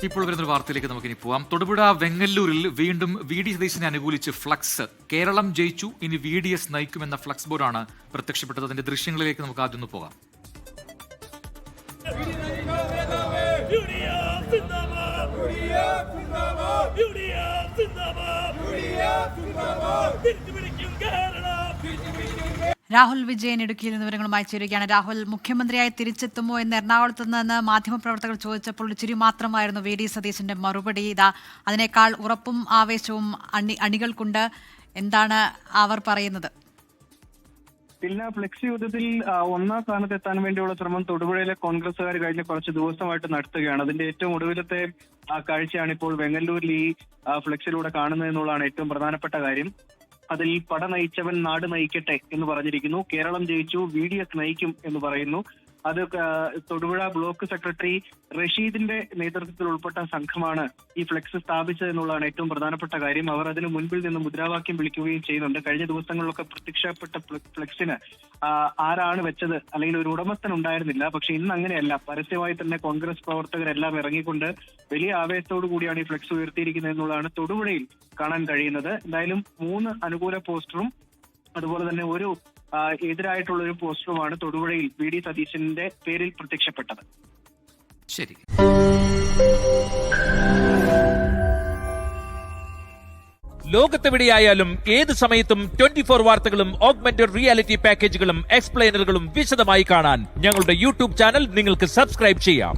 ഇപ്പോൾ വരുന്ന വാർത്തയിലേക്ക് നമുക്കിനി പോവാം. തൊടുപുഴ വെങ്ങല്ലൂരിൽ വീണ്ടും VD സതീശനെ അനുകൂലിച്ച് ഫ്ലക്സ്. കേരളം ജയിച്ചു, ഇനി VDS നയിക്കുമെന്ന ഫ്ലക്സ് ബോർഡാണ് പ്രത്യക്ഷപ്പെട്ടത്. അതിന്റെ ദൃശ്യങ്ങളിലേക്ക് നമുക്ക് ആദ്യം ഒന്ന് പോകാം. രാഹുൽ വിജയൻ ഇടുക്കിയിൽ നിന്ന് വിവരങ്ങളുമായി ചേരുകയാണ്. രാഹുൽ, മുഖ്യമന്ത്രിയായി തിരിച്ചെത്തുമോ എന്ന് എറണാകുളത്ത് നിന്ന് മാധ്യമപ്രവർത്തകർ ചോദിച്ചപ്പോൾ ഒരു ചിരി മാത്രമായിരുന്നു VD സതീശന്റെ മറുപടി. അതിനേക്കാൾ ഉറപ്പും ആവേശവും അണികൾക്കുണ്ട്. എന്താണ് അവർ പറയുന്നത്? പിന്നെ ഫ്ലെക്സി യുദ്ധത്തിൽ ഒന്നാം സ്ഥാനത്ത് എത്താൻ വേണ്ടിയുള്ള ശ്രമം തൊടുപുഴയിലെ കോൺഗ്രസുകാർ കഴിഞ്ഞ കുറച്ച് ദിവസമായിട്ട് നടത്തുകയാണ്. അതിന്റെ ഏറ്റവും ഒടുവിലത്തെ കാഴ്ചയാണ് ഇപ്പോൾ വെങ്ങല്ലൂരിൽ ഈ ഫ്ലെക്സിലൂടെ കാണുന്നത് എന്നുള്ളതാണ് ഏറ്റവും പ്രധാനപ്പെട്ട കാര്യം. അതിൽ പട നയിച്ചവൻ നാട് നയിക്കട്ടെ എന്ന് പറഞ്ഞിരിക്കുന്നു. കേരളം ജയിച്ചു, VDS നയിക്കും എന്ന് പറയുന്നു. അത് തൊടുപുഴ ബ്ലോക്ക് സെക്രട്ടറി റഷീദിന്റെ നേതൃത്വത്തിൽ ഉൾപ്പെട്ട സംഘമാണ് ഈ ഫ്ലെക്സ് സ്ഥാപിച്ചത് എന്നുള്ളതാണ് ഏറ്റവും പ്രധാനപ്പെട്ട കാര്യം. അവർ അതിന് മുൻപിൽ നിന്ന് മുദ്രാവാക്യം വിളിക്കുകയും ചെയ്യുന്നുണ്ട്. കഴിഞ്ഞ ദിവസങ്ങളിലൊക്കെ പ്രത്യക്ഷപ്പെട്ട ഫ്ലെക്സിന് ആരാണ് വെച്ചത് അല്ലെങ്കിൽ ഒരു ഉടമസ്ഥൻ ഉണ്ടായിരുന്നില്ല. പക്ഷെ ഇന്ന് അങ്ങനെയല്ല. പരസ്യമായി തന്നെ കോൺഗ്രസ് പ്രവർത്തകരെല്ലാം ഇറങ്ങിക്കൊണ്ട് വലിയ ആവേശത്തോടു കൂടിയാണ് ഈ ഫ്ലെക്സ് ഉയർത്തിയിരിക്കുന്നത് എന്നുള്ളതാണ് തൊടുപുഴയിൽ കാണാൻ കഴിയുന്നത്. എന്തായാലും 3 അനുകൂല പോസ്റ്ററും അതുപോലെ തന്നെ ഒരു എതിരായിട്ടുള്ള ഒരു പോസ്റ്ററുമാണ് തൊടുപുഴയിൽ VD സതീശന്റെ പേരിൽ പ്രത്യക്ഷപ്പെട്ടത്. ശരി. ലോകത്തെവിടെയായാലും ഏത് സമയത്തും 24 വാർത്തകളും ഓഗ്മെന്റഡ് റിയാലിറ്റി പാക്കേജുകളും എക്സ്പ്ലെയിനറുകളും വിശദമായി കാണാൻ ഞങ്ങളുടെ YouTube ചാനൽ നിങ്ങൾക്ക് സബ്സ്ക്രൈബ് ചെയ്യാം.